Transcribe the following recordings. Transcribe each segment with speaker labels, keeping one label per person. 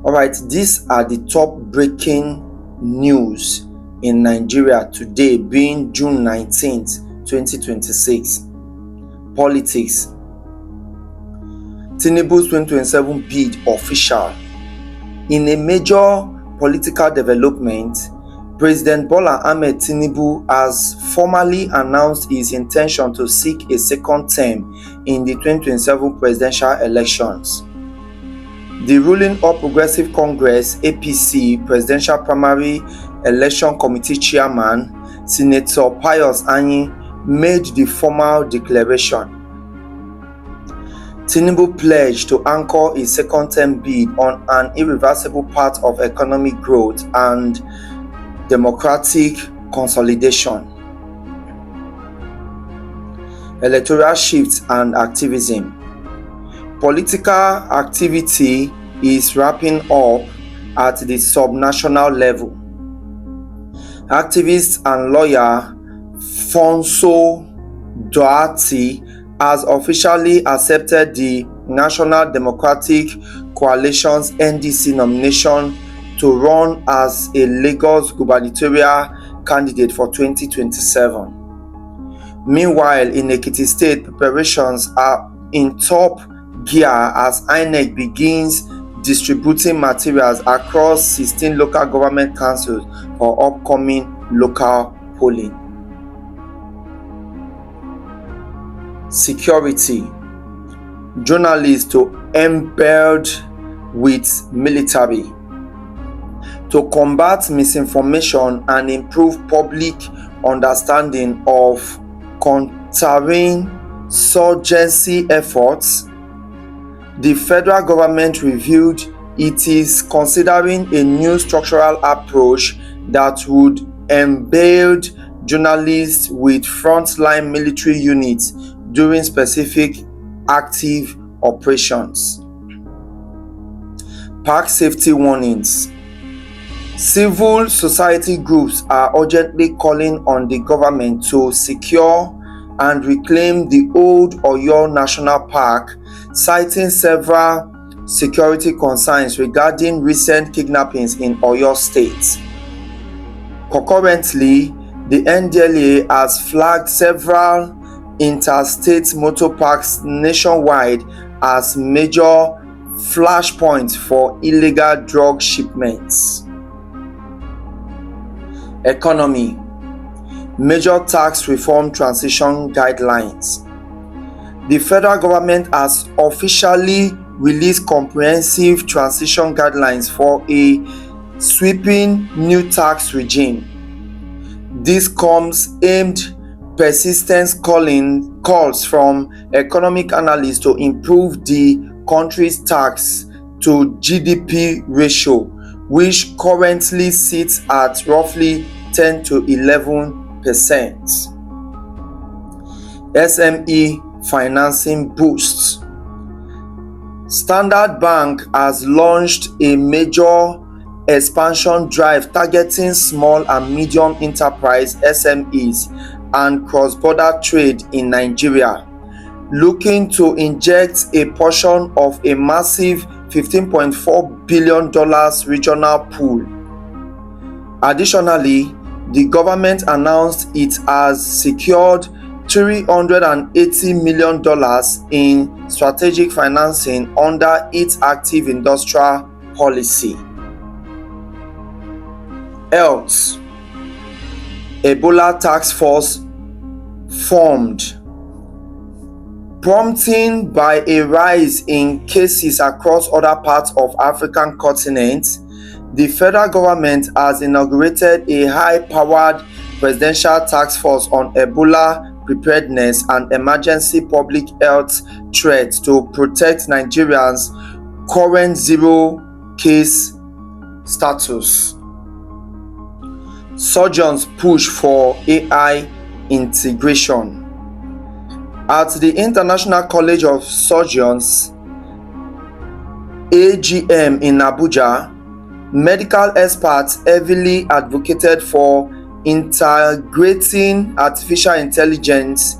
Speaker 1: Alright, these are the top breaking news in Nigeria today, being June 19th, 2026. Politics. Tinubu's 2027 bid official. In a major political development, President Bola Ahmed Tinubu has formally announced his intention to seek a second term in the 2027 presidential elections. The ruling All Progressive Congress (APC) Presidential Primary Election Committee Chairman, Senator Pius Anyi, made the formal declaration. Tinubu pledged to anchor his second-term bid on an irreversible path of economic growth and democratic consolidation. Electoral shifts and activism. Political activity is wrapping up at the subnational level. Activist and lawyer Fonso Duarte has officially accepted the National Democratic Coalition's NDC nomination to run as a Lagos gubernatorial candidate for 2027. Meanwhile, in Ekiti State, preparations are in top gear as INEC begins distributing materials across 16 local government councils for upcoming local polling. Security. Journalists to embed with military. To combat misinformation and improve public understanding of counterinsurgency efforts, the federal government revealed it is considering a new structural approach that would embed journalists with frontline military units during specific active operations. Park safety warnings. Civil society groups are urgently calling on the government to secure and reclaim the old Oyo National Park, citing several security concerns regarding recent kidnappings in Oyo State. Concurrently, the NDLEA has flagged several interstate motor parks nationwide as major flashpoints for illegal drug shipments. Economy. Major tax reform transition guidelines. The federal government has officially released comprehensive transition guidelines for a sweeping new tax regime. This comes amid persistent calls from economic analysts to improve the country's tax to GDP ratio, which currently sits at roughly 10 to 11%. SME financing boosts. Standard Bank has launched a major expansion drive targeting small and medium enterprise (SMEs) and cross-border trade in Nigeria, looking to inject a portion of a massive $15.4 billion regional pool. Additionally, the government announced it has secured $380 million in strategic financing under its active industrial policy. Health. Ebola Task Force formed. Prompting by a rise in cases across other parts of African continent, the federal government has inaugurated a high-powered presidential task force on Ebola preparedness and emergency public health threats to protect Nigerians' current zero-case status. Surgeons push for AI integration. At the International College of Surgeons (AGM) in Abuja, medical experts heavily advocated for integrating artificial intelligence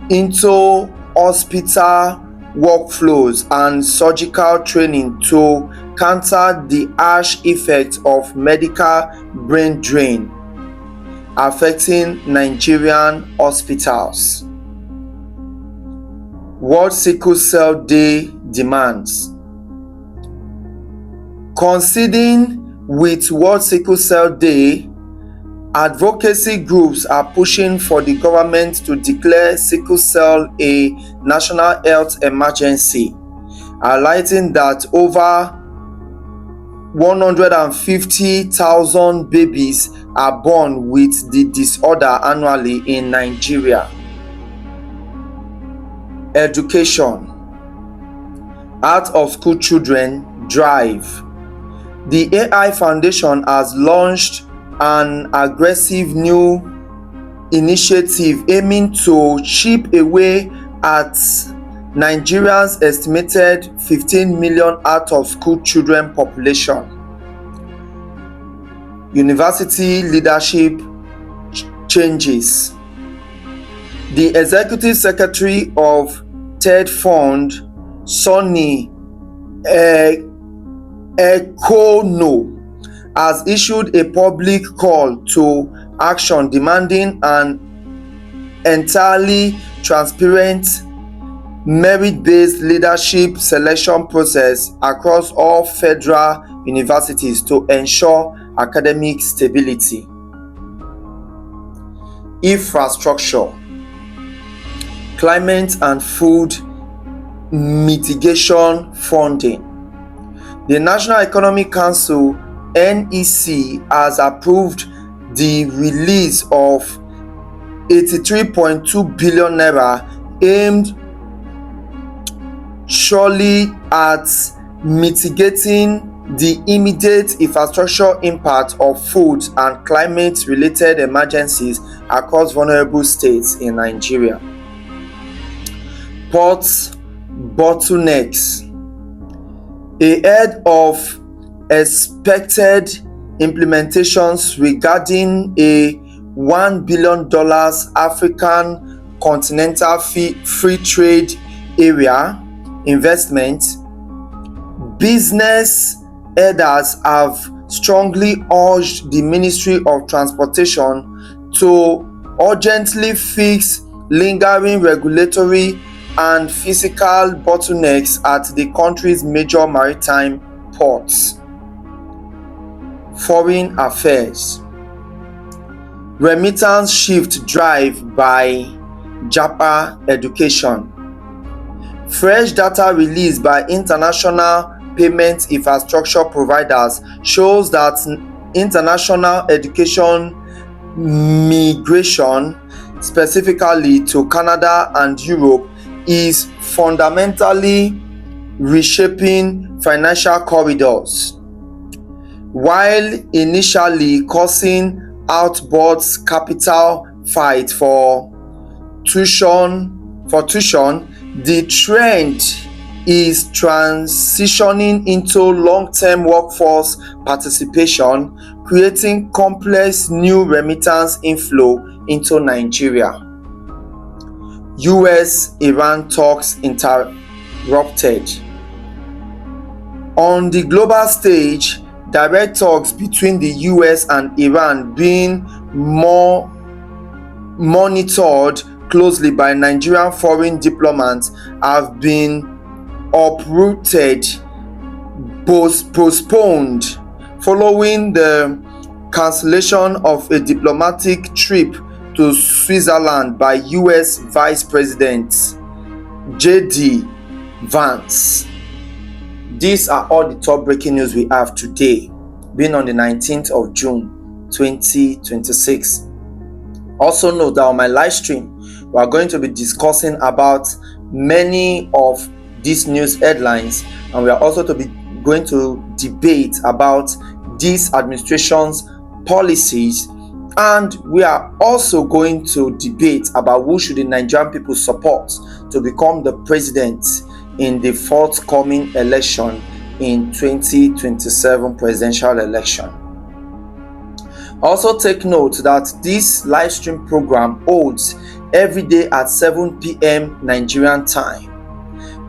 Speaker 1: into hospital workflows and surgical training to counter the harsh effects of medical brain drain affecting Nigerian hospitals. World Sickle Cell Day demands. Coinciding with World Sickle Cell Day, advocacy groups are pushing for the government to declare sickle cell a national health emergency, highlighting that over 150,000 babies are born with the disorder annually in Nigeria. Education. Out of School Children Drive. The AI Foundation has launched an aggressive new initiative aiming to chip away at Nigeria's estimated 15 million out-of-school children population. University leadership changes. The Executive Secretary of TED Fund, Sonny Ekono, has issued a public call to action demanding an entirely transparent, merit-based leadership selection process across all federal universities to ensure academic stability. Infrastructure, climate and food mitigation funding. The National Economic Council (NEC) has approved the release of 83.2 billion naira aimed solely at mitigating the immediate infrastructure impact of food and climate-related emergencies across vulnerable states in Nigeria. Ports bottlenecks. Ahead of expected implementations regarding a $1 billion African Continental Free Trade Area investment, business leaders have strongly urged the Ministry of Transportation to urgently fix lingering regulatory and physical bottlenecks at the country's major maritime ports. Foreign affairs. Remittance shift drive by JAPA Education. Fresh data released by international payment infrastructure providers shows that international education migration, specifically to Canada and Europe, is fundamentally reshaping financial corridors. While initially causing outboard capital fight for tuition, the trend is transitioning into long-term workforce participation, creating complex new remittance inflow into Nigeria. US-Iran talks interrupted. On the global stage, direct talks between the US and Iran being more monitored closely by Nigerian foreign diplomats have been uprooted, postponed following the cancellation of a diplomatic trip to Switzerland by US Vice President J.D. Vance. These are all the top breaking news we have today, being on the 19th of June 2026. Also note that on my live stream, we are going to be discussing about many of these news headlines, and we are also going to debate about this administration's policies, and we are also going to debate about who should the Nigerian people support to become the president in the forthcoming election in 2027 presidential election. Also take note that this live stream program holds every day at 7 p.m. Nigerian time.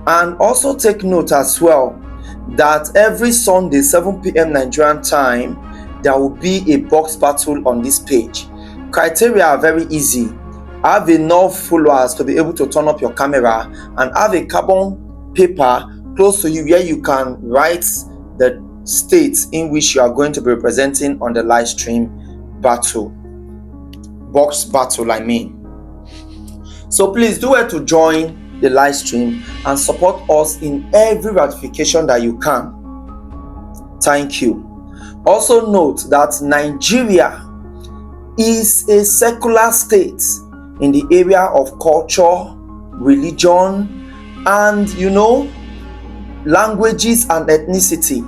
Speaker 1: And also take note as well that every Sunday, 7 p.m. Nigerian time, there will be a box battle on this page. Criteria are very easy. Have enough followers to be able to turn up your camera and have a carbon paper close to you where you can write the states in which you are going to be representing on the live stream battle. Box battle, I mean. So please do well to join the live stream and support us in every ratification that you can. Thank you. Also note that Nigeria is a secular state in the area of culture, religion, and languages and ethnicity.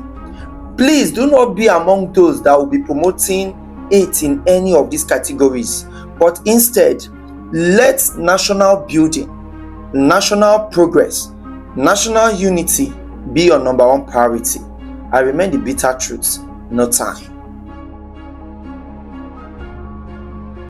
Speaker 1: Please do not be among those that will be promoting it in any of these categories, but instead let national building, national progress, national unity be your number one priority. I remain the bitter truth. No time.